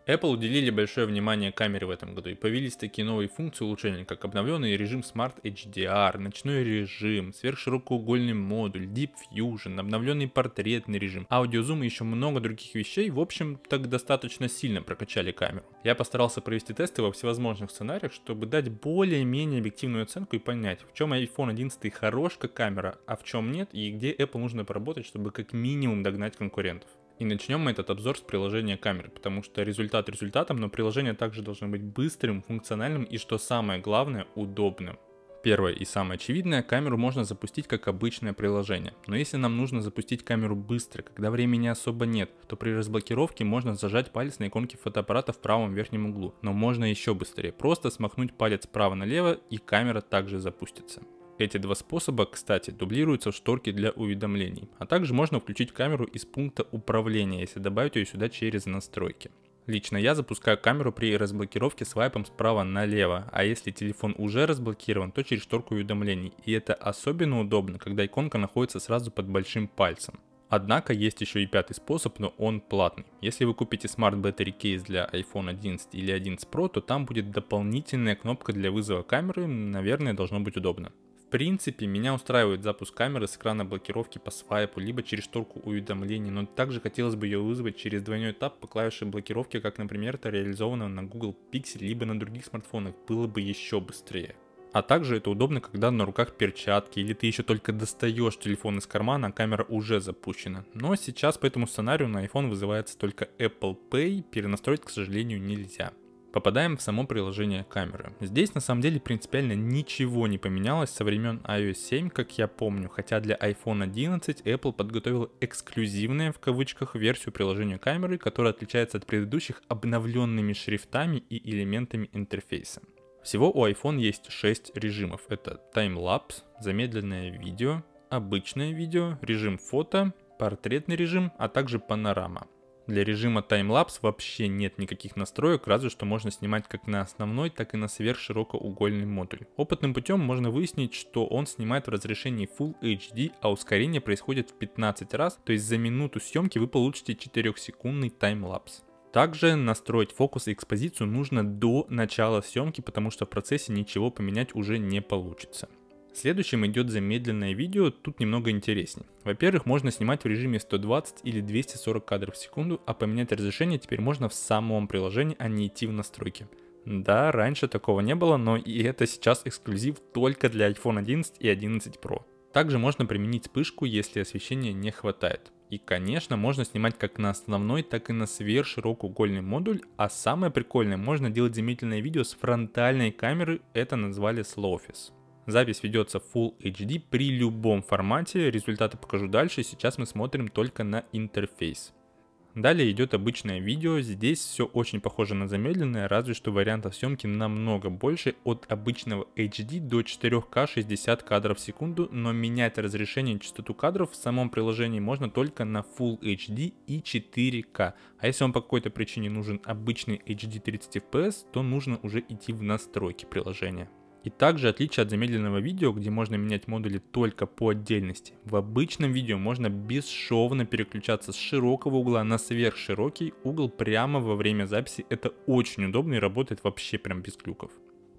Apple уделили большое внимание камере в этом году, и появились такие новые функции улучшения, как обновленный режим Smart HDR, ночной режим, сверхширокоугольный модуль, Deep Fusion, обновленный портретный режим, аудиозум и еще много других вещей. В общем, так достаточно сильно прокачали камеру. Я постарался провести тесты во всевозможных сценариях, чтобы дать более-менее объективную оценку и понять, в чем iPhone 11 хорош как камера, а в чем нет, и где Apple нужно поработать, чтобы как минимум догнать конкурентов. И начнем мы этот обзор с приложения камеры, потому что результат результатом, но приложение также должно быть быстрым, функциональным и, что самое главное, удобным. Первое и самое очевидное, камеру можно запустить как обычное приложение. Но если нам нужно запустить камеру быстро, когда времени особо нет, то при разблокировке можно зажать палец на иконке фотоаппарата в правом верхнем углу. Но можно еще быстрее, просто смахнуть палец справа налево и камера также запустится. Эти два способа, кстати, дублируются в шторке для уведомлений, а также можно включить камеру из пункта управления, если добавить ее сюда через настройки. Лично я запускаю камеру при разблокировке свайпом справа налево, а если телефон уже разблокирован, то через шторку уведомлений, и это особенно удобно, когда иконка находится сразу под большим пальцем. Однако есть еще и пятый способ, но он платный. Если вы купите Smart Battery Case для iPhone 11 или 11 Pro, то там будет дополнительная кнопка для вызова камеры, наверное, должно быть удобно. В принципе, меня устраивает запуск камеры с экрана блокировки по свайпу, либо через шторку уведомлений, но также хотелось бы ее вызвать через двойной тап по клавише блокировки, как, например, это реализовано на Google Pixel, либо на других смартфонах, было бы еще быстрее. А также это удобно, когда на руках перчатки, или ты еще только достаешь телефон из кармана, а камера уже запущена. Но сейчас по этому сценарию на iPhone вызывается только Apple Pay, перенастроить, к сожалению, нельзя. Попадаем в само приложение камеры. Здесь на самом деле принципиально ничего не поменялось со времен iOS 7, как я помню, хотя для iPhone 11 Apple подготовила эксклюзивную в кавычках версию приложения камеры, которая отличается от предыдущих обновленными шрифтами и элементами интерфейса. Всего у iPhone есть 6 режимов. Это таймлапс, замедленное видео, обычное видео, режим фото, портретный режим, а также панорама. Для режима таймлапс вообще нет никаких настроек, разве что можно снимать как на основной, так и на сверхширокоугольный модуль. Опытным путем можно выяснить, что он снимает в разрешении Full HD, а ускорение происходит в 15 раз, то есть за минуту съемки вы получите 4-секундный таймлапс. Также настроить фокус и экспозицию нужно до начала съемки, потому что в процессе ничего поменять уже не получится. Следующим идет замедленное видео, тут немного интереснее. Во-первых, можно снимать в режиме 120 или 240 кадров в секунду, а поменять разрешение теперь можно в самом приложении, а не идти в настройки. Да, раньше такого не было, но и это сейчас эксклюзив только для iPhone 11 и 11 Pro. Также можно применить вспышку, если освещения не хватает. И, конечно, можно снимать как на основной, так и на сверхширокоугольный модуль, а самое прикольное, можно делать замедленное видео с фронтальной камеры, это назвали Slowfis. Запись ведется в Full HD при любом формате, результаты покажу дальше, сейчас мы смотрим только на интерфейс. Далее идет обычное видео, здесь все очень похоже на замедленное, разве что вариантов съемки намного больше, от обычного HD до 4К 60 кадров в секунду, но менять разрешение и частоту кадров в самом приложении можно только на Full HD и 4К, а если вам по какой-то причине нужен обычный HD 30 FPS, то нужно уже идти в настройки приложения. И также отличие от замедленного видео, где можно менять модули только по отдельности. В обычном видео можно бесшовно переключаться с широкого угла на сверхширокий угол прямо во время записи. Это очень удобно и работает вообще прям без глюков.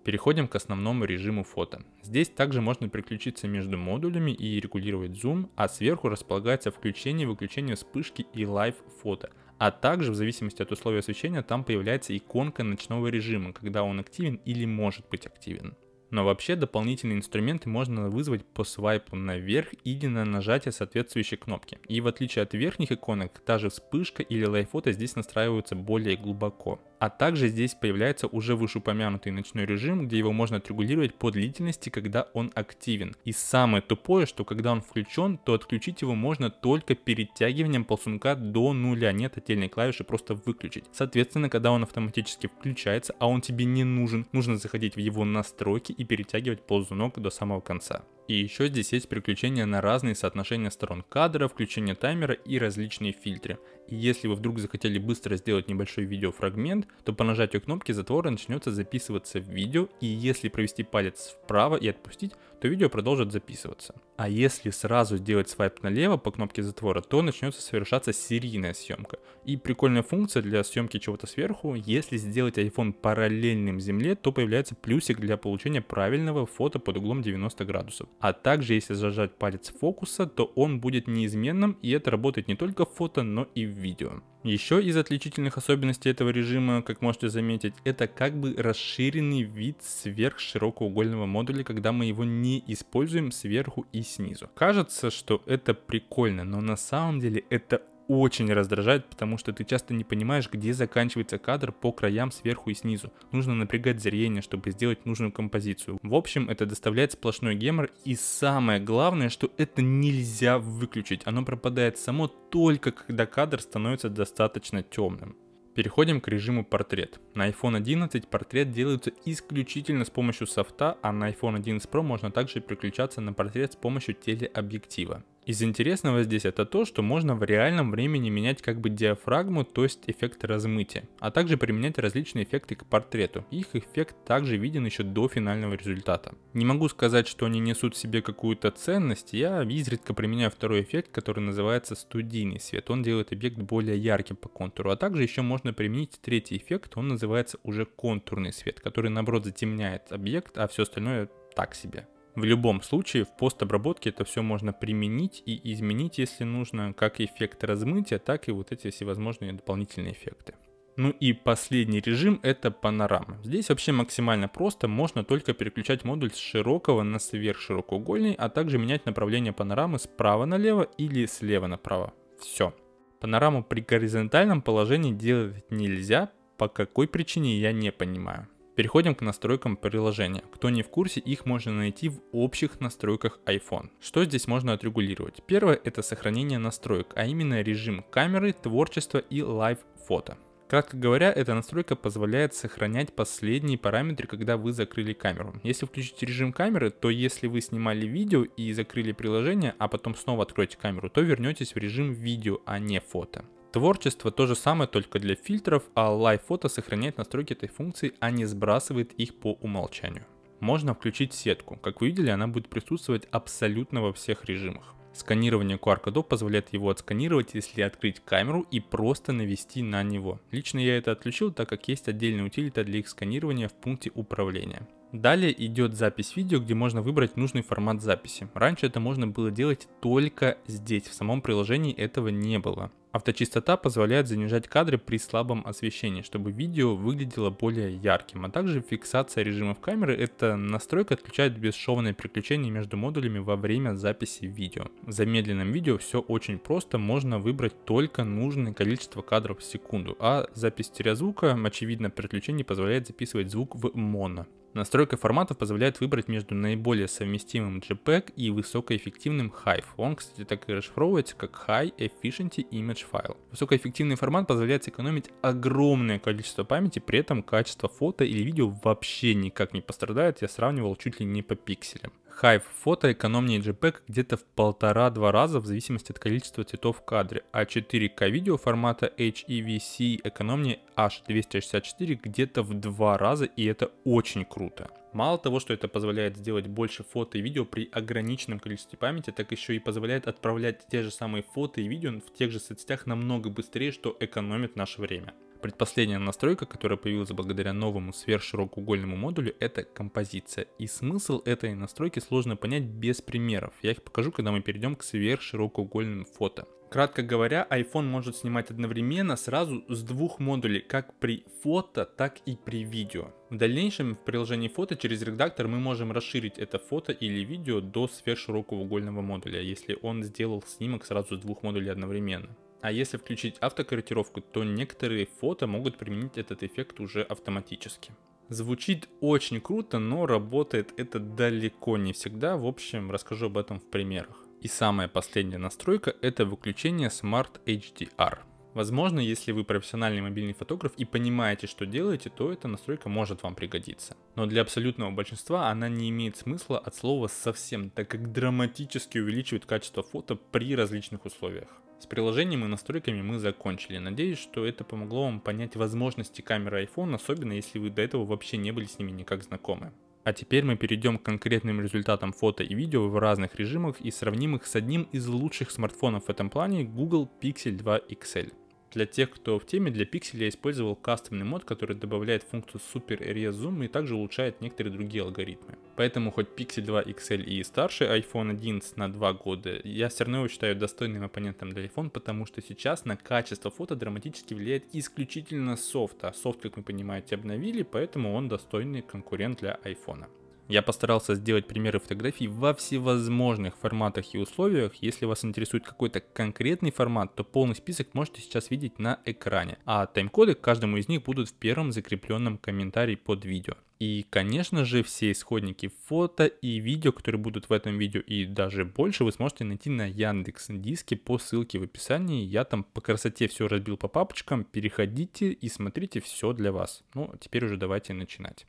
Переходим к основному режиму фото. Здесь также можно переключиться между модулями и регулировать зум, а сверху располагается включение и выключение вспышки и лайв фото. А также в зависимости от условий освещения там появляется иконка ночного режима, когда он активен или может быть активен. Но вообще дополнительные инструменты можно вызвать по свайпу наверх или на нажатие соответствующей кнопки. И в отличие от верхних иконок, та же вспышка или лайффото здесь настраиваются более глубоко. А также здесь появляется уже вышеупомянутый ночной режим, где его можно отрегулировать по длительности, когда он активен. И самое тупое, что когда он включен, то отключить его можно только перетягиванием ползунка до нуля. Нет отдельной клавиши, просто выключить. Соответственно, когда он автоматически включается, а он тебе не нужен, нужно заходить в его настройки и перетягивать ползунок до самого конца. И еще здесь есть переключения на разные соотношения сторон кадра, включение таймера и различные фильтры. И если вы вдруг захотели быстро сделать небольшой видеофрагмент, то по нажатию кнопки затвора начнется записываться видео, и если провести палец вправо и отпустить, то видео продолжит записываться. А если сразу сделать свайп налево по кнопке затвора, то начнется совершаться серийная съемка. И прикольная функция для съемки чего-то сверху: если сделать iPhone параллельным земле, то появляется плюсик для получения правильного фото под углом 90 градусов. А также, если зажать палец фокуса, то он будет неизменным, и это работает не только в фото, но и в видео. Еще из отличительных особенностей этого режима, как можете заметить, это как бы расширенный вид сверхширокоугольного модуля, когда мы его не используем сверху и снизу. Кажется, что это прикольно, но на самом деле это очень раздражает, потому что ты часто не понимаешь, где заканчивается кадр по краям сверху и снизу. Нужно напрягать зрение, чтобы сделать нужную композицию. В общем, это доставляет сплошной гемор, и самое главное, что это нельзя выключить. Оно пропадает само только когда кадр становится достаточно темным. Переходим к режиму портрет. На iPhone 11 портрет делается исключительно с помощью софта, а на iPhone 11 Pro можно также переключаться на портрет с помощью телеобъектива. Из интересного здесь это то, что можно в реальном времени менять как бы диафрагму, то есть эффект размытия, а также применять различные эффекты к портрету. Их эффект также виден еще до финального результата. Не могу сказать, что они несут в себе какую-то ценность, я изредка применяю второй эффект, который называется студийный свет. Он делает объект более ярким по контуру, а также еще можно применить третий эффект, он называется уже контурный свет, который наоборот затемняет объект, а все остальное так себе. В любом случае, в постобработке это все можно применить и изменить, если нужно, как эффект размытия, так и вот эти всевозможные дополнительные эффекты. Ну и последний режим — это панорама. Здесь вообще максимально просто, можно только переключать модуль с широкого на сверхширокоугольный, а также менять направление панорамы справа налево или слева направо. Все. Панораму при горизонтальном положении делать нельзя, по какой причине я не понимаю. Переходим к настройкам приложения. Кто не в курсе, их можно найти в общих настройках iPhone. Что здесь можно отрегулировать? Первое — это сохранение настроек, а именно режим камеры, творчества и Live фото. Кратко говоря, эта настройка позволяет сохранять последние параметры, когда вы закрыли камеру. Если включить режим камеры, то если вы снимали видео и закрыли приложение, а потом снова откроете камеру, то вернетесь в режим видео, а не фото. Творчество то же самое, только для фильтров, а Live фото сохраняет настройки этой функции, а не сбрасывает их по умолчанию. Можно включить сетку. Как вы видели, она будет присутствовать абсолютно во всех режимах. Сканирование QR-кодов позволяет его отсканировать, если открыть камеру и просто навести на него. Лично я это отключил, так как есть отдельная утилита для их сканирования в пункте управления. Далее идет запись видео, где можно выбрать нужный формат записи. Раньше это можно было делать только здесь, в самом приложении этого не было. Авточистота позволяет занижать кадры при слабом освещении, чтобы видео выглядело более ярким, а также фиксация режимов камеры — это настройка отключает бесшовное переключение между модулями во время записи видео. В замедленном видео все очень просто, можно выбрать только нужное количество кадров в секунду, а запись стереозвука, очевидно, переключение позволяет записывать звук в моно. Настройка форматов позволяет выбрать между наиболее совместимым JPEG и высокоэффективным HEIF. Он, кстати, так и расшифровывается как High Efficiency Image File. Высокоэффективный формат позволяет сэкономить огромное количество памяти, при этом качество фото или видео вообще никак не пострадает, я сравнивал чуть ли не по пикселям. HEIF фото экономнее JPEG где-то в 1,5-2 раза в зависимости от количества цветов в кадре, а 4К видео формата HEVC экономнее H264 где-то в 2 раза, и это очень круто. Мало того, что это позволяет сделать больше фото и видео при ограниченном количестве памяти, так еще и позволяет отправлять те же самые фото и видео в тех же соцсетях намного быстрее, что экономит наше время. Предпоследняя настройка, которая появилась благодаря новому сверхширокоугольному модулю, это композиция. И смысл этой настройки сложно понять без примеров. Я их покажу, когда мы перейдем к сверхширокоугольным фото. Кратко говоря, iPhone может снимать одновременно сразу с двух модулей, как при фото, так и при видео. В дальнейшем в приложении фото через редактор мы можем расширить это фото или видео до сверхширокоугольного модуля, если он сделал снимок сразу с двух модулей одновременно. А если включить автокорректировку, то некоторые фото могут применить этот эффект уже автоматически. Звучит очень круто, но работает это далеко не всегда. В общем, расскажу об этом в примерах. И самая последняя настройка — это выключение Smart HDR. Возможно, если вы профессиональный мобильный фотограф и понимаете, что делаете, то эта настройка может вам пригодиться. Но для абсолютного большинства она не имеет смысла от слова совсем, так как драматически увеличивает качество фото при различных условиях. С приложением и настройками мы закончили. Надеюсь, что это помогло вам понять возможности камеры iPhone, особенно если вы до этого вообще не были с ними никак знакомы. А теперь мы перейдем к конкретным результатам фото и видео в разных режимах и сравним их с одним из лучших смартфонов в этом плане Google Pixel 2 XL. Для тех, кто в теме, для Pixel я использовал кастомный мод, который добавляет функцию Super Res Zoom и также улучшает некоторые другие алгоритмы. Поэтому хоть Pixel 2 XL и старше iPhone 11 на 2 года, я все равно его считаю достойным оппонентом для iPhone, потому что сейчас на качество фото драматически влияет исключительно софт, а софт, как вы понимаете, обновили, поэтому он достойный конкурент для iPhone. Я постарался сделать примеры фотографий во всевозможных форматах и условиях. Если вас интересует какой-то конкретный формат, то полный список можете сейчас видеть на экране. А тайм-коды к каждому из них будут в первом закрепленном комментарии под видео. И, конечно же, все исходники фото и видео, которые будут в этом видео и даже больше, вы сможете найти на Яндекс.Диске по ссылке в описании. Я там по красоте все разбил по папочкам. Переходите и смотрите, все для вас. Ну, теперь уже давайте начинать.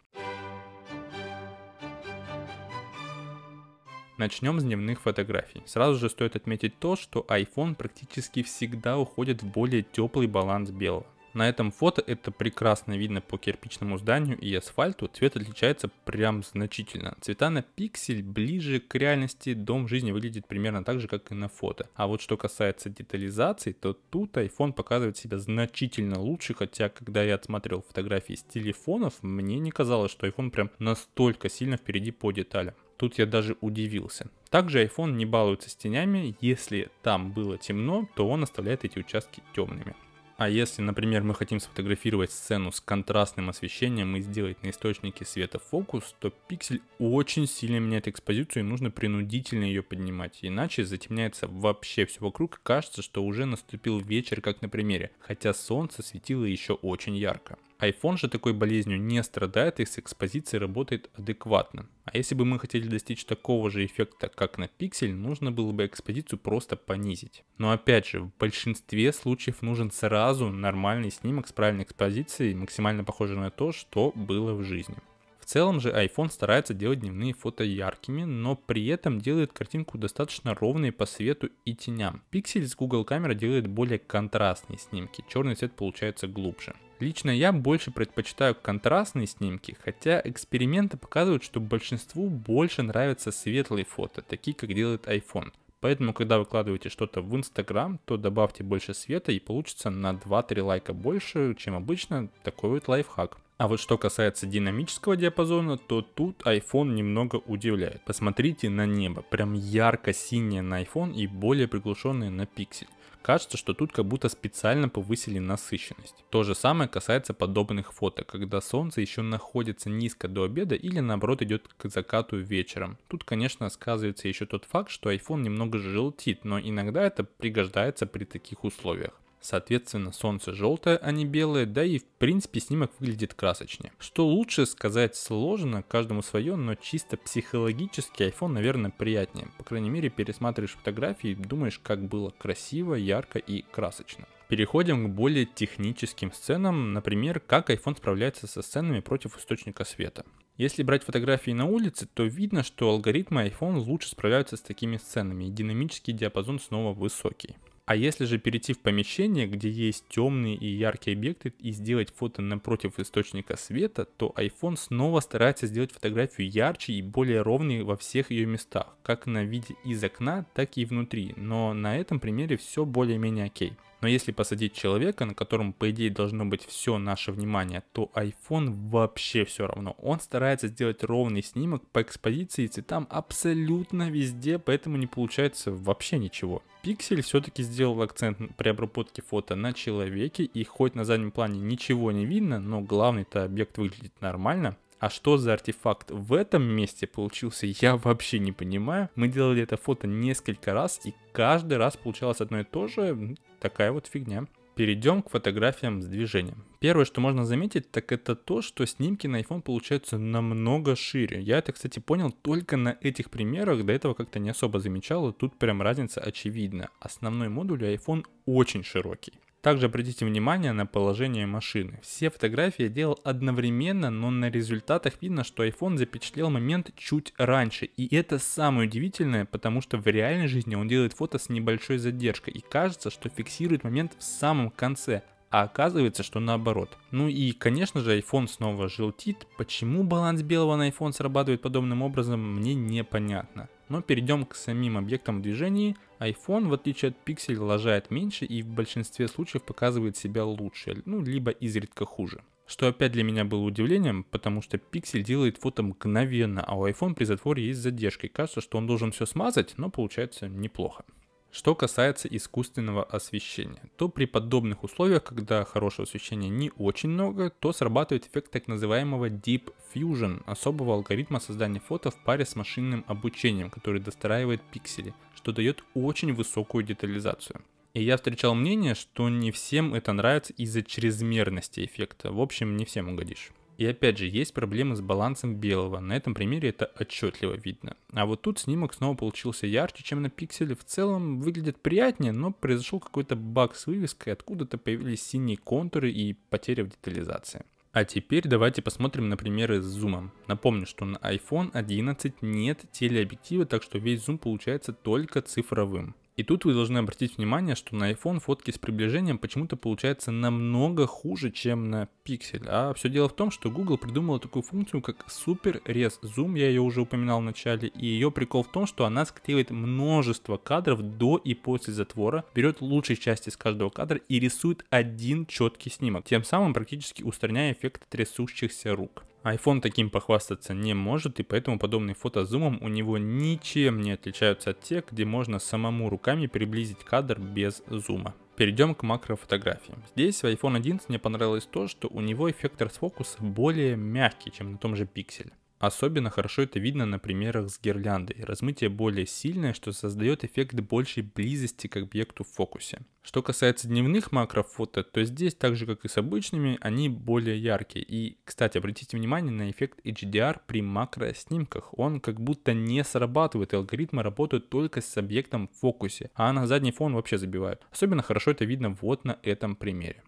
Начнем с дневных фотографий. Сразу же стоит отметить то, что iPhone практически всегда уходит в более теплый баланс белого. На этом фото это прекрасно видно по кирпичному зданию и асфальту, цвет отличается прям значительно. Цвета на пиксель ближе к реальности, дом в жизни выглядит примерно так же, как и на фото. А вот что касается детализации, то тут iPhone показывает себя значительно лучше, хотя когда я отсматривал фотографии с телефонов, мне не казалось, что iPhone прям настолько сильно впереди по деталям. Тут я даже удивился. Также iPhone не балуется с тенями, если там было темно, то он оставляет эти участки темными. А если, например, мы хотим сфотографировать сцену с контрастным освещением и сделать на источнике света фокус, то пиксель очень сильно меняет экспозицию и нужно принудительно ее поднимать, иначе затемняется вообще все вокруг и кажется, что уже наступил вечер, как на примере, хотя солнце светило еще очень ярко. iPhone же такой болезнью не страдает и с экспозицией работает адекватно. А если бы мы хотели достичь такого же эффекта, как на пиксель, нужно было бы экспозицию просто понизить. Но опять же, в большинстве случаев нужен сразу нормальный снимок с правильной экспозицией, максимально похожий на то, что было в жизни. В целом же iPhone старается делать дневные фото яркими, но при этом делает картинку достаточно ровной по свету и теням. Pixel с Google камерой делает более контрастные снимки, черный цвет получается глубже. Лично я больше предпочитаю контрастные снимки, хотя эксперименты показывают, что большинству больше нравятся светлые фото, такие как делает iPhone. Поэтому, когда выкладываете что-то в Instagram, то добавьте больше света и получится на 2-3 лайка больше, чем обычно, такой вот лайфхак. А вот что касается динамического диапазона, то тут iPhone немного удивляет. Посмотрите на небо, прям ярко-синее на iPhone и более приглушенное на Pixel. Кажется, что тут как будто специально повысили насыщенность. То же самое касается подобных фото, когда солнце еще находится низко до обеда или наоборот идет к закату вечером. Тут, конечно, сказывается еще тот факт, что iPhone немного желтит, но иногда это пригождается при таких условиях. Соответственно, солнце желтое, а не белое, да и в принципе снимок выглядит красочнее. Что лучше сказать сложно, каждому свое, но чисто психологически iPhone, наверное, приятнее. По крайней мере, пересматриваешь фотографии и думаешь, как было красиво, ярко и красочно. Переходим к более техническим сценам, например, как iPhone справляется со сценами против источника света. Если брать фотографии на улице, то видно, что алгоритмы iPhone лучше справляются с такими сценами, и динамический диапазон снова высокий. А если же перейти в помещение, где есть темные и яркие объекты, и сделать фото напротив источника света, то iPhone снова старается сделать фотографию ярче и более ровной во всех ее местах, как на виде из окна, так и внутри, но на этом примере все более-менее окей. Но если посадить человека, на котором по идее должно быть все наше внимание, то iPhone вообще все равно. Он старается сделать ровный снимок по экспозиции и цветам абсолютно везде, поэтому не получается вообще ничего. Pixel все-таки сделал акцент при обработке фото на человеке, и хоть на заднем плане ничего не видно, но главный-то объект выглядит нормально. А что за артефакт в этом месте получился, я вообще не понимаю. Мы делали это фото несколько раз, и каждый раз получалось одно и то же. Такая вот фигня. Перейдем к фотографиям с движением. Первое, что можно заметить, так это то, что снимки на iPhone получаются намного шире. Я это, кстати, понял только на этих примерах, до этого как-то не особо замечал, и тут прям разница очевидна. Основной модуль iPhone очень широкий. Также обратите внимание на положение машины. Все фотографии я делал одновременно, но на результатах видно, что iPhone запечатлел момент чуть раньше. И это самое удивительное, потому что в реальной жизни он делает фото с небольшой задержкой и кажется, что фиксирует момент в самом конце. а оказывается, что наоборот. Ну и, конечно же, iPhone снова желтит. Почему баланс белого на iPhone срабатывает подобным образом, мне непонятно. Но перейдем к самим объектам в движении. iPhone, в отличие от Pixel, лажает меньше и в большинстве случаев показывает себя лучше, ну либо изредка хуже. Что опять для меня было удивлением, потому что Pixel делает фото мгновенно, а у iPhone при затворе есть задержка, и кажется, что он должен все смазать, но получается неплохо. Что касается искусственного освещения, то при подобных условиях, когда хорошего освещения не очень много, то срабатывает эффект так называемого Deep Fusion, особого алгоритма создания фото в паре с машинным обучением, который достраивает пиксели, что дает очень высокую детализацию. И я встречал мнение, что не всем это нравится из-за чрезмерности эффекта, в общем, не всем угодишь. И опять же, есть проблемы с балансом белого, на этом примере это отчетливо видно. А вот тут снимок снова получился ярче, чем на пикселе, в целом выглядит приятнее, но произошел какой-то баг с вывеской, откуда-то появились синие контуры и потеря в детализации. А теперь давайте посмотрим на примеры с зумом. Напомню, что на iPhone 11 нет телеобъектива, так что весь зум получается только цифровым. И тут вы должны обратить внимание, что на iPhone фотки с приближением почему-то получаются намного хуже, чем на Pixel. А все дело в том, что Google придумала такую функцию, как Super Res Zoom, я ее уже упоминал в начале, и ее прикол в том, что она склеивает множество кадров до и после затвора, берет лучшие части из каждого кадра и рисует один четкий снимок, тем самым практически устраняя эффект трясущихся рук. iPhone таким похвастаться не может, и поэтому подобные фото с зумом у него ничем не отличаются от тех, где можно самому руками приблизить кадр без зума. Перейдем к макрофотографиям. Здесь в iPhone 11 мне понравилось то, что у него эффект расфокуса более мягкий, чем на том же Pixel. Особенно хорошо это видно на примерах с гирляндой. Размытие более сильное, что создает эффект большей близости к объекту в фокусе. Что касается дневных макрофото, то здесь, так же как и с обычными, они более яркие. И, кстати, обратите внимание на эффект HDR при макроснимках. Он как будто не срабатывает, и алгоритмы работают только с объектом в фокусе, а на задний фон вообще забивают. Особенно хорошо это видно вот на этом примере.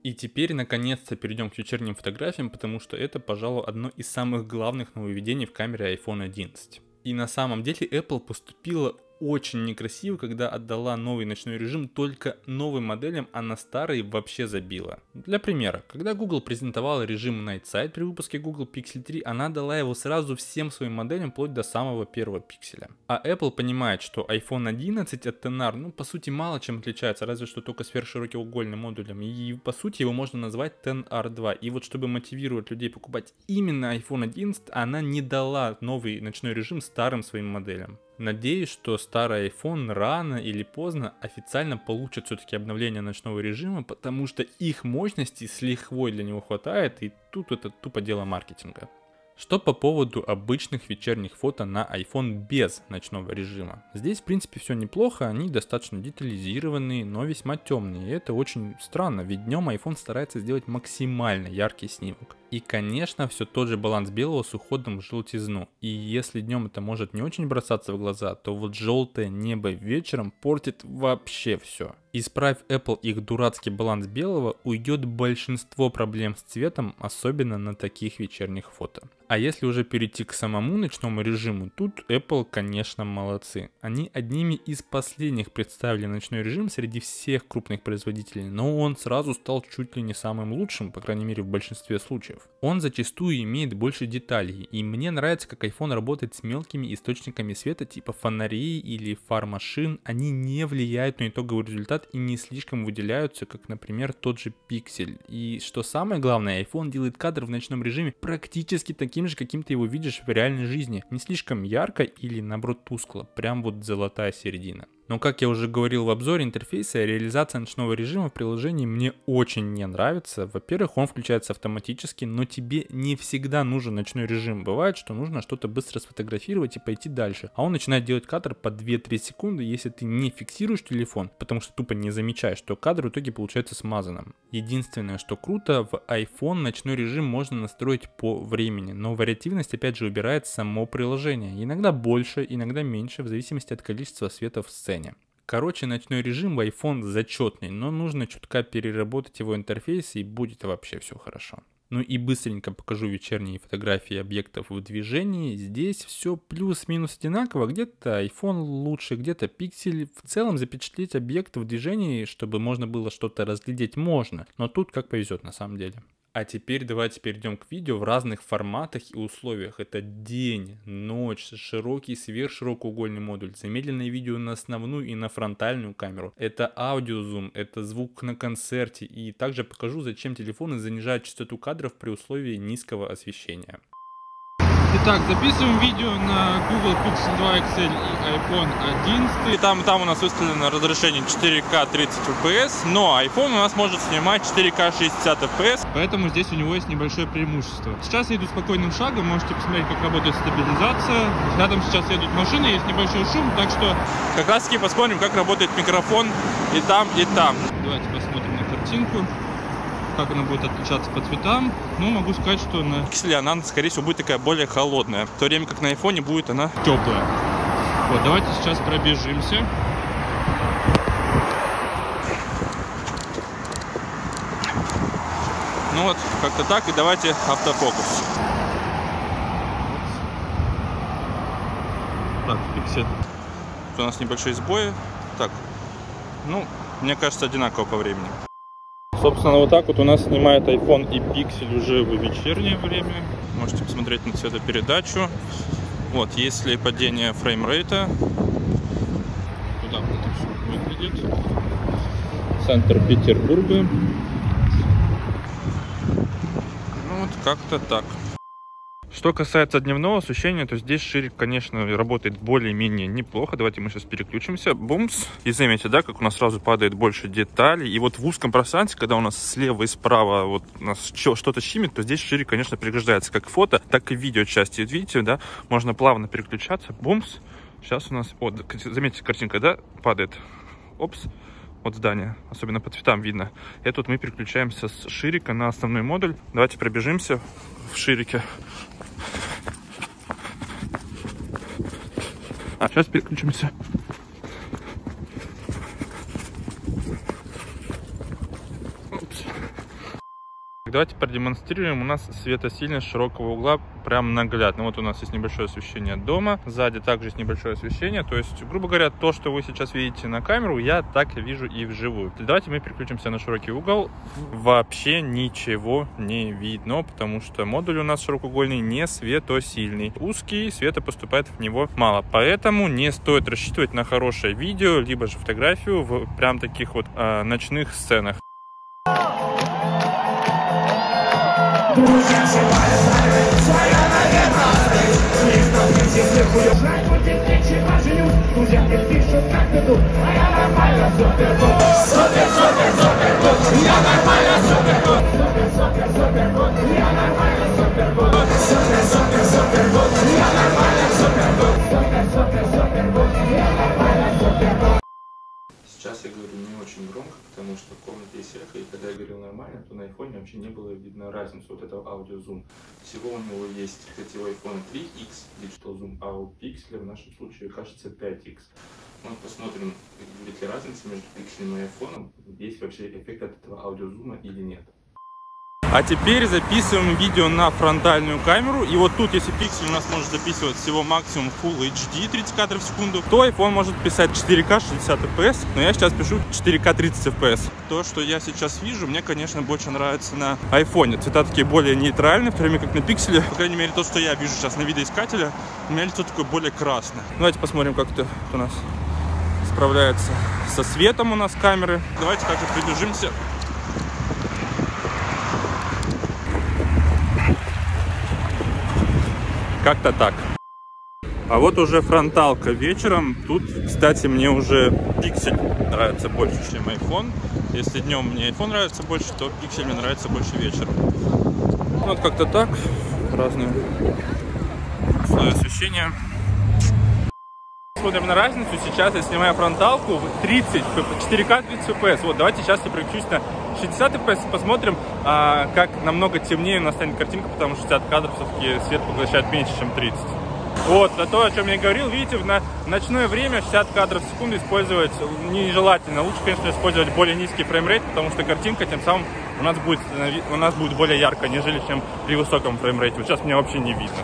И теперь, наконец-то, перейдем к вечерним фотографиям, потому что это, пожалуй, одно из самых главных нововведений в камере iPhone 11. И на самом деле Apple поступила очень некрасиво, когда отдала новый ночной режим только новым моделям, а на старые вообще забила. Для примера, когда Google презентовала режим Night Sight при выпуске Google Pixel 3, она дала его сразу всем своим моделям, вплоть до самого первого пикселя. А Apple понимает, что iPhone 11 от XR, по сути мало чем отличается, разве что только сверхширокоугольным модулем, и по сути его можно назвать XR2. И вот чтобы мотивировать людей покупать именно iPhone 11, она не дала новый ночной режим старым своим моделям. Надеюсь, что старый iPhone рано или поздно официально получит все-таки обновление ночного режима, потому что их мощности с лихвой для него хватает, и тут это тупо дело маркетинга. Что по поводу обычных вечерних фото на iPhone без ночного режима. Здесь в принципе все неплохо, они достаточно детализированные, но весьма темные. И это очень странно, ведь днем iPhone старается сделать максимально яркий снимок. И конечно все тот же баланс белого с уходом в желтизну. И если днем это может не очень бросаться в глаза, то вот желтое небо вечером портит вообще все. Исправь Apple их дурацкий баланс белого, уйдет большинство проблем с цветом, особенно на таких вечерних фото. А если уже перейти к самому ночному режиму, тут Apple, конечно, молодцы. Они одними из последних представили ночной режим среди всех крупных производителей, но он сразу стал чуть ли не самым лучшим, по крайней мере в большинстве случаев. Он зачастую имеет больше деталей, и мне нравится, как iPhone работает с мелкими источниками света типа фонарей или фар машин. Они не влияют на итоговый результат и не слишком выделяются, как, например, тот же Pixel. И что самое главное, iPhone делает кадр в ночном режиме практически таким же, каким ты его видишь в реальной жизни. Не слишком ярко или наоборот тускло, прям вот золотая середина. Но как я уже говорил в обзоре интерфейса, реализация ночного режима в приложении мне очень не нравится. Во-первых, он включается автоматически, но тебе не всегда нужен ночной режим. Бывает, что нужно что-то быстро сфотографировать и пойти дальше. А он начинает делать кадр по 2-3 секунды, если ты не фиксируешь телефон, потому что тупо не замечаешь, что кадр в итоге получается смазанным. Единственное, что круто, в iPhone ночной режим можно настроить по времени, но вариативность опять же убирает само приложение. Иногда больше, иногда меньше, в зависимости от количества света в сцене. Короче, ночной режим в iPhone зачетный, но нужно чутка переработать его интерфейс и будет вообще все хорошо. Ну и быстренько покажу вечерние фотографии объектов в движении. Здесь все плюс-минус одинаково. Где-то iPhone лучше, где-то Pixel. В целом запечатлеть объект в движении, чтобы можно было что-то разглядеть, можно. Но тут как повезет на самом деле. А теперь давайте перейдем к видео в разных форматах и условиях. Это день, ночь, широкий, сверхширокоугольный модуль, замедленное видео на основную и на фронтальную камеру. Это аудиозум, это звук на концерте. И также покажу, зачем телефоны занижают частоту кадров при условии низкого освещения. Итак, записываем видео на Google Pixel 2 XL и iPhone 11. И там у нас выставлено разрешение 4К 30 FPS, но iPhone у нас может снимать 4К 60 FPS. Поэтому здесь у него есть небольшое преимущество. Сейчас я иду спокойным шагом, можете посмотреть, как работает стабилизация. Рядом сейчас едут машины, есть небольшой шум, так что... Как раз таки посмотрим, как работает микрофон и там, и там. Давайте посмотрим на картинку, как она будет отличаться по цветам. Ну, могу сказать, что на Pixel она, скорее всего, будет такая более холодная, в то время как на iPhone будет она теплая. Вот, давайте сейчас пробежимся. Ну вот, как-то так, и давайте автофокус. Так, Pixel. Тут у нас небольшие сбои. Так, ну, мне кажется, одинаково по времени. Собственно, вот так вот у нас снимает iPhone и Pixel уже в вечернее время. Можете посмотреть на цветопередачу. Вот, есть ли падение фреймрейта. Вот так вот это все выглядит. Центр Петербурга. Ну вот, как-то так. Что касается дневного освещения, то здесь ширик, конечно, работает более-менее неплохо. Давайте мы сейчас переключимся. Бумс. И заметьте, да, как у нас сразу падает больше деталей. И вот в узком пространстве, когда у нас слева и справа вот у нас что-то щимит, то здесь ширик, конечно, пригождается как фото, так и видео части. Видите, да, можно плавно переключаться. Бумс. Сейчас у нас, вот, заметьте, картинка, да, падает. Опс. Вот здание, особенно по цветам видно. И тут мы переключаемся с ширика на основной модуль. Давайте пробежимся в ширике. Сейчас переключимся. Упс. Давайте продемонстрируем. У нас светосильность широкого угла прям наглядно. Вот у нас есть небольшое освещение дома. Сзади также есть небольшое освещение. То есть, грубо говоря, то, что вы сейчас видите на камеру, я так вижу и вживую. Давайте мы переключимся на широкий угол. Вообще ничего не видно, потому что модуль у нас широкоугольный не светосильный. Узкий, света поступает в него мало. Поэтому не стоит рассчитывать на хорошее видео, либо же фотографию в прям таких вот ночных сценах. Друзья, своя, наверное, друзья, пишут, как идут, а я нормально, супер-кот, супер-супер-супер-кот, я нормально, супер-кот, супер-супер-супер-кот, я нормально, супер-кот, супер-супер-супер-кот, я нормально, супер-кот, супер-супер-супер-кот, я нормально, супер-кот. Сейчас я говорю не очень громко, потому что в комнате есть эхо, и когда я говорил нормально, то на iPhone вообще не было видно разницу вот этого аудиозум. Всего у него есть, кстати, у iPhone 3X Digital Zoom, а у Pixel в нашем случае, кажется, 5X. Мы посмотрим, будет ли разница между Pixel и iPhone, есть вообще эффект от этого аудиозума или нет. А теперь записываем видео на фронтальную камеру. И вот тут, если Pixel у нас может записывать всего максимум Full HD 30 кадров в секунду, то iPhone может писать 4К 60 FPS, но я сейчас пишу 4К 30 FPS. То, что я сейчас вижу, мне, конечно, больше нравится на iPhone. Цвета такие более нейтральные, в то время как на Pixel. По крайней мере, то, что я вижу сейчас на видоискателе, у меня лицо такое более красное. Давайте посмотрим, как это у нас справляется со светом у нас камеры. Давайте также приближимся. Как-то так. А вот уже фронталка вечером. Тут, кстати, мне уже Pixel нравится больше, чем iPhone. Если днем мне iPhone нравится больше, то Pixel мне нравится больше вечером. Вот как-то так. Разные слои освещения. Смотрим на разницу. Сейчас я снимаю фронталку в 4К 30 FPS. Вот, давайте сейчас я переключусь на 60 FPS. Посмотрим, как намного темнее у нас станет картинка, потому что 60 кадров все-таки свет поглощает меньше, чем 30. Вот, а то, о чем я говорил, видите, на ночное время 60 кадров в секунду использовать нежелательно. Лучше, конечно, использовать более низкий фреймрейт, потому что картинка тем самым у нас будет более ярко, нежели чем при высоком фреймрейте. Вот сейчас меня вообще не видно.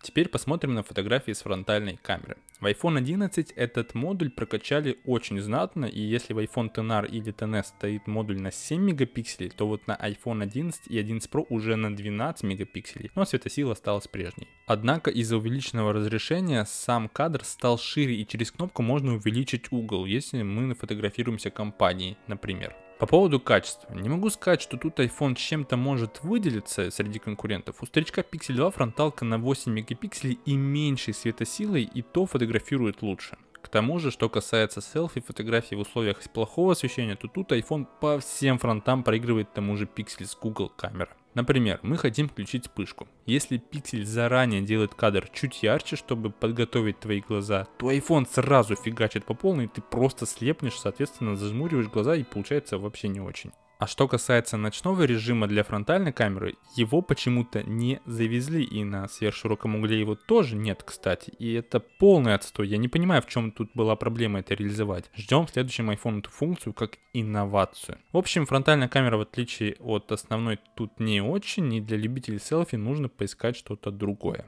Теперь посмотрим на фотографии с фронтальной камеры. В iPhone 11 этот модуль прокачали очень знатно, и если в iPhone XR или XS стоит модуль на 7 мегапикселей, то вот на iPhone 11 и 11 Pro уже на 12 мегапикселей, но светосила осталась прежней. Однако из-за увеличенного разрешения сам кадр стал шире, и через кнопку можно увеличить угол, если мы фотографируемся компанией, например. По поводу качества. Не могу сказать, что тут iPhone чем-то может выделиться среди конкурентов. У старичка Pixel 2 фронталка на 8 мегапикселей и меньшей светосилой, и то фотографирует лучше. К тому же, что касается селфи фотографий в условиях плохого освещения, то тут iPhone по всем фронтам проигрывает тому же Pixel с Google камер. Например, мы хотим включить вспышку. Если Pixel заранее делает кадр чуть ярче, чтобы подготовить твои глаза, то iPhone сразу фигачит по полной, и ты просто слепнешь, соответственно зажмуриваешь глаза, и получается вообще не очень. А что касается ночного режима для фронтальной камеры, его почему-то не завезли, и на сверхшироком угле его тоже нет, кстати. И это полный отстой, я не понимаю, в чем тут была проблема это реализовать. Ждем в следующем iPhone эту функцию как инновацию. В общем, фронтальная камера, в отличие от основной, тут не очень, и для любителей селфи нужно поискать что-то другое.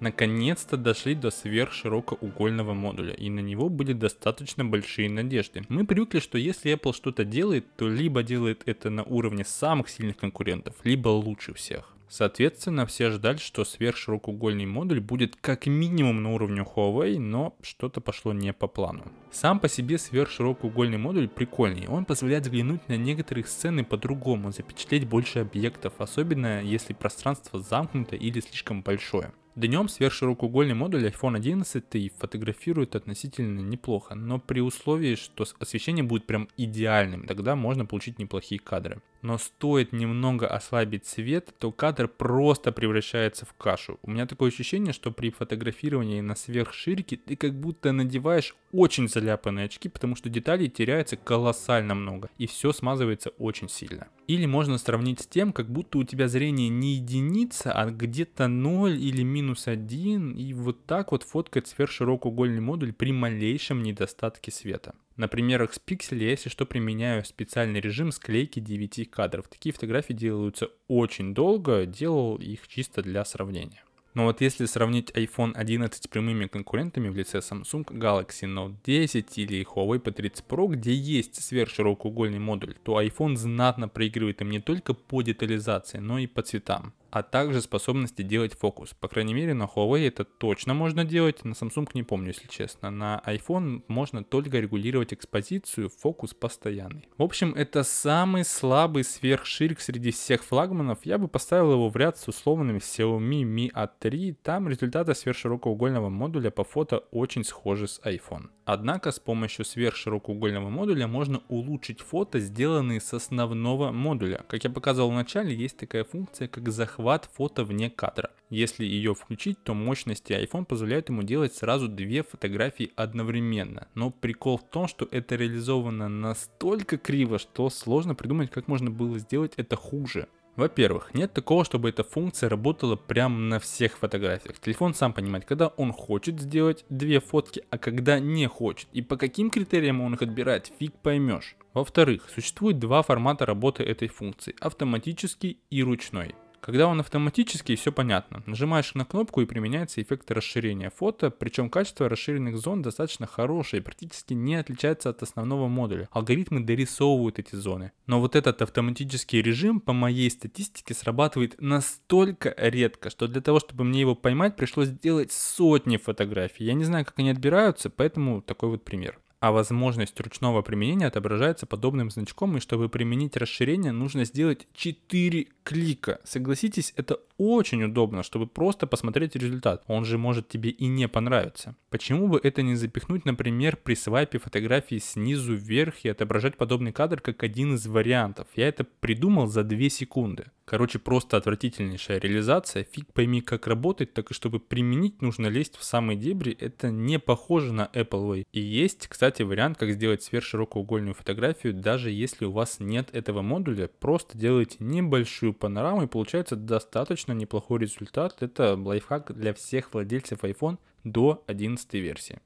Наконец-то дошли до сверхширокоугольного модуля, и на него были достаточно большие надежды. Мы привыкли, что если Apple что-то делает, то либо делает это на уровне самых сильных конкурентов, либо лучше всех. Соответственно, все ждали, что сверхширокоугольный модуль будет как минимум на уровне Huawei, но что-то пошло не по плану. Сам по себе сверхширокоугольный модуль прикольный, он позволяет взглянуть на некоторые сцены по-другому, запечатлеть больше объектов, особенно если пространство замкнуто или слишком большое. Днем сверхширокоугольный модуль iPhone 11 фотографирует относительно неплохо, но при условии, что освещение будет прям идеальным, тогда можно получить неплохие кадры. Но стоит немного ослабить свет, то кадр просто превращается в кашу. У меня такое ощущение, что при фотографировании на сверхширике ты как будто надеваешь очень заляпанные очки, потому что деталей теряется колоссально много, и все смазывается очень сильно. Или можно сравнить с тем, как будто у тебя зрение не единица, а где-то 0 или минус 1, и вот так вот фоткает сверхширокоугольный модуль при малейшем недостатке света. На примерах с Pixel я, если что, применяю специальный режим склейки 9 кадров. Такие фотографии делаются очень долго, делал их чисто для сравнения. Но вот если сравнить iPhone 11 с прямыми конкурентами в лице Samsung Galaxy Note 10 или Huawei P30 Pro, где есть сверхширокоугольный модуль, то iPhone знатно проигрывает им не только по детализации, но и по цветам, а также способности делать фокус. По крайней мере, на Huawei это точно можно делать, на Samsung не помню, если честно. На iPhone можно только регулировать экспозицию, фокус постоянный. В общем, это самый слабый сверхширик среди всех флагманов. Я бы поставил его в ряд с условными Xiaomi Mi A3. Там результаты сверхширокоугольного модуля по фото очень схожи с iPhone. Однако с помощью сверхширокоугольного модуля можно улучшить фото, сделанные с основного модуля. Как я показывал в начале, есть такая функция, как захват фото вне кадра. Если ее включить, то мощности iPhone позволяют ему делать сразу 2 фотографии одновременно. Но прикол в том, что это реализовано настолько криво, что сложно придумать, как можно было сделать это хуже. Во-первых, нет такого, чтобы эта функция работала прямо на всех фотографиях. Телефон сам понимает, когда он хочет сделать 2 фотки, а когда не хочет. И по каким критериям он их отбирает, фиг поймешь. Во-вторых, существует 2 формата работы этой функции: автоматический и ручной. Когда он автоматический, все понятно. Нажимаешь на кнопку и применяется эффект расширения фото, причем качество расширенных зон достаточно хорошее и практически не отличается от основного модуля. Алгоритмы дорисовывают эти зоны. Но вот этот автоматический режим, по моей статистике, срабатывает настолько редко, что для того, чтобы мне его поймать, пришлось сделать сотни фотографий. Я не знаю, как они отбираются, поэтому такой вот пример. А возможность ручного применения отображается подобным значком, и чтобы применить расширение, нужно сделать 4 клика. Согласитесь, это очень удобно, чтобы просто посмотреть результат. Он же может тебе и не понравиться. Почему бы это не запихнуть, например, при свайпе фотографии снизу вверх и отображать подобный кадр как один из вариантов? Я это придумал за 2 секунды. Короче, просто отвратительнейшая реализация. Фиг пойми, как работать, так и чтобы применить, нужно лезть в самые дебри. Это не похоже на Apple Way. И есть, кстати, вариант, как сделать сверхширокоугольную фотографию, даже если у вас нет этого модуля. Просто делаете небольшую панораму и получается достаточно неплохой результат. Это лайфхак для всех владельцев iPhone до 11 версии.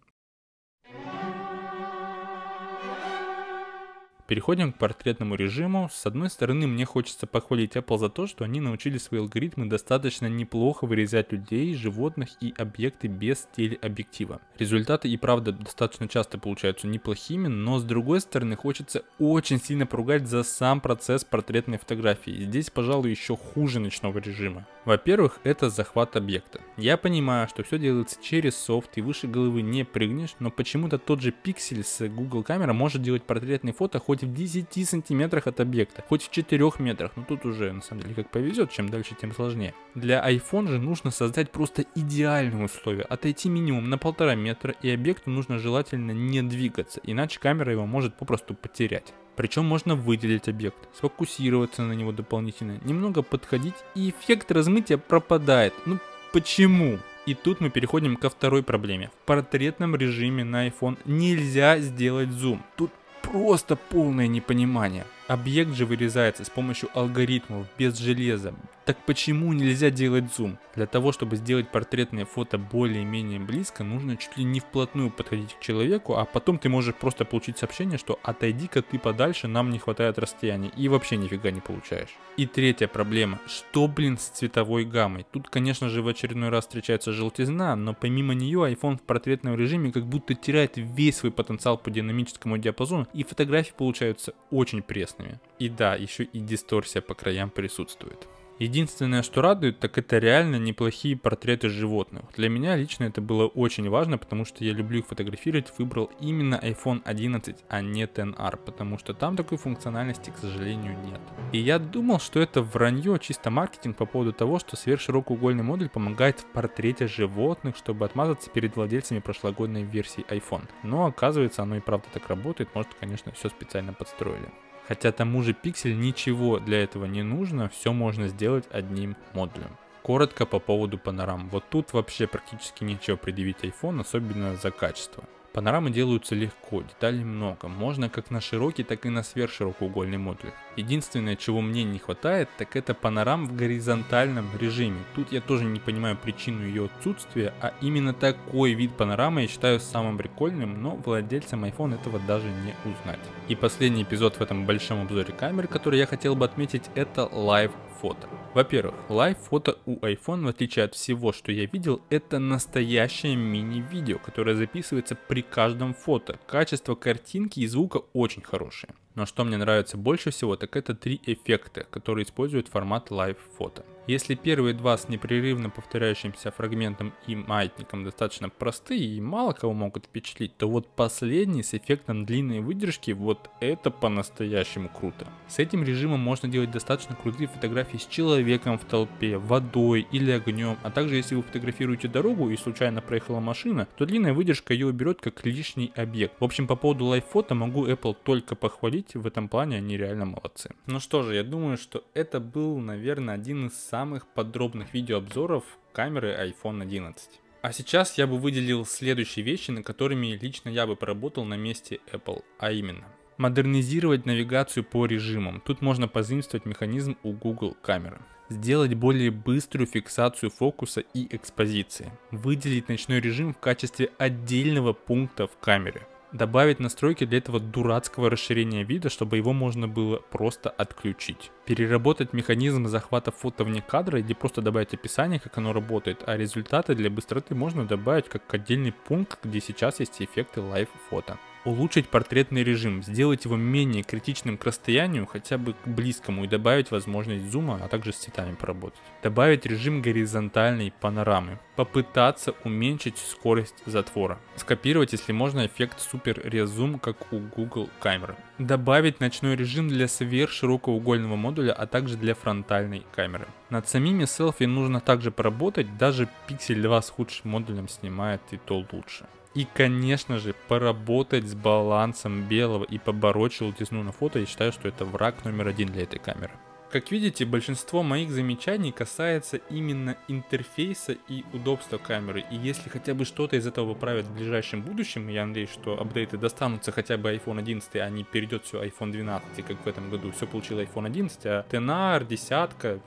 Переходим к портретному режиму. С одной стороны, мне хочется похвалить Apple за то, что они научили свои алгоритмы достаточно неплохо вырезать людей, животных и объекты без телеобъектива. Результаты и правда достаточно часто получаются неплохими, но с другой стороны, хочется очень сильно поругать за сам процесс портретной фотографии. И здесь, пожалуй, еще хуже ночного режима. Во-первых, это захват объекта. Я понимаю, что все делается через софт и выше головы не прыгнешь, но почему-то тот же Pixel с Google камера может делать портретные фото хоть в 10 сантиметрах от объекта, хоть в 4 метрах, но тут уже на самом деле как повезет, чем дальше, тем сложнее. Для iPhone же нужно создать просто идеальные условия, отойти минимум на 1,5 метра, и объекту нужно желательно не двигаться, иначе камера его может попросту потерять. Причем можно выделить объект, сфокусироваться на него дополнительно, немного подходить, и эффект размытия пропадает. Ну почему? И тут мы переходим ко второй проблеме. В портретном режиме на iPhone нельзя сделать зум. Тут просто полное непонимание. Объект же вырезается с помощью алгоритмов, без железа. Так почему нельзя делать зум? Для того, чтобы сделать портретное фото более-менее близко, нужно чуть ли не вплотную подходить к человеку, а потом ты можешь просто получить сообщение, что отойди-ка ты подальше, нам не хватает расстояния, и вообще нифига не получаешь. И третья проблема. Что, с цветовой гаммой? Тут, конечно же, в очередной раз встречается желтизна, но помимо нее iPhone в портретном режиме как будто теряет весь свой потенциал по динамическому диапазону, и фотографии получаются очень пресными. И да, еще и дисторсия по краям присутствует. Единственное, что радует, так это реально неплохие портреты животных. Для меня лично это было очень важно, потому что я люблю их фотографировать, выбрал именно iPhone 11, а не XR, потому что там такой функциональности, к сожалению, нет. И я думал, что это вранье, чисто маркетинг по поводу того, что сверхширокоугольный модуль помогает в портрете животных, чтобы отмазаться перед владельцами прошлогодней версии iPhone. Но оказывается, оно и правда так работает, может, конечно, все специально подстроили. Хотя тому же Pixel ничего для этого не нужно, все можно сделать одним модулем. Коротко по поводу панорам. Вот тут вообще практически нечего предъявить iPhone, особенно за качество. Панорамы делаются легко, деталей много, можно как на широкий, так и на сверхширокоугольный модуль. Единственное, чего мне не хватает, так это панорам в горизонтальном режиме. Тут я тоже не понимаю причину ее отсутствия, а именно такой вид панорамы я считаю самым прикольным, но владельцам iPhone этого даже не узнать. И последний эпизод в этом большом обзоре камер, который я хотел бы отметить, это Live фото. Во-первых, лайв-фото у iPhone, в отличие от всего, что я видел, это настоящее мини-видео, которое записывается при каждом фото. Качество картинки и звука очень хорошее. Но что мне нравится больше всего, так это 3 эффекта, которые используют формат лайв-фото. Если первые два с непрерывно повторяющимся фрагментом и маятником достаточно простые и мало кого могут впечатлить, то вот последний с эффектом длинной выдержки, вот это по-настоящему круто. С этим режимом можно делать достаточно крутые фотографии с человеком в толпе, водой или огнем, а также если вы фотографируете дорогу и случайно проехала машина, то длинная выдержка ее уберет как лишний объект. В общем, по поводу лайв-фото могу Apple только похвалить, в этом плане они реально молодцы. Ну что же, я думаю, что это был, наверное, один из самых подробных видеообзоров камеры iPhone 11. А сейчас я бы выделил следующие вещи, над которыми лично я бы поработал на месте Apple, а именно: модернизировать навигацию по режимам. Тут можно позаимствовать механизм у Google камеры. Сделать более быструю фиксацию фокуса и экспозиции. Выделить ночной режим в качестве отдельного пункта в камере. Добавить настройки для этого дурацкого расширения вида, чтобы его можно было просто отключить. Переработать механизм захвата фото вне кадра или просто добавить описание, как оно работает, а результаты для быстроты можно добавить как отдельный пункт, где сейчас есть эффекты Live фото. Улучшить портретный режим, сделать его менее критичным к расстоянию, хотя бы к близкому, и добавить возможность зума, а также с цветами поработать. Добавить режим горизонтальной панорамы. Попытаться уменьшить скорость затвора. Скопировать, если можно, эффект Super Rezoom, как у Google камеры. Добавить ночной режим для сверхширокоугольного модуля, а также для фронтальной камеры. Над самими селфи нужно также поработать, даже Pixel 2 с худшим модулем снимает и то лучше. И, конечно же, поработать с балансом белого и побороть желтизну на фото. Я считаю, что это враг номер один для этой камеры. Как видите, большинство моих замечаний касается именно интерфейса и удобства камеры. И если хотя бы что-то из этого поправят в ближайшем будущем, я надеюсь, что апдейты достанутся хотя бы iPhone 11, а не перейдет все iPhone 12, как в этом году. Все получил iPhone 11, а XR, десятка...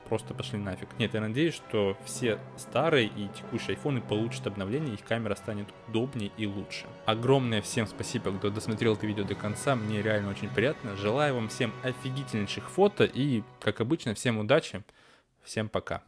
просто пошли нафиг. Нет, я надеюсь, что все старые и текущие айфоны получат обновление, их камера станет удобнее и лучше. Огромное всем спасибо, кто досмотрел это видео до конца, мне реально очень приятно. Желаю вам всем офигительнейших фото и, как обычно, всем удачи, всем пока.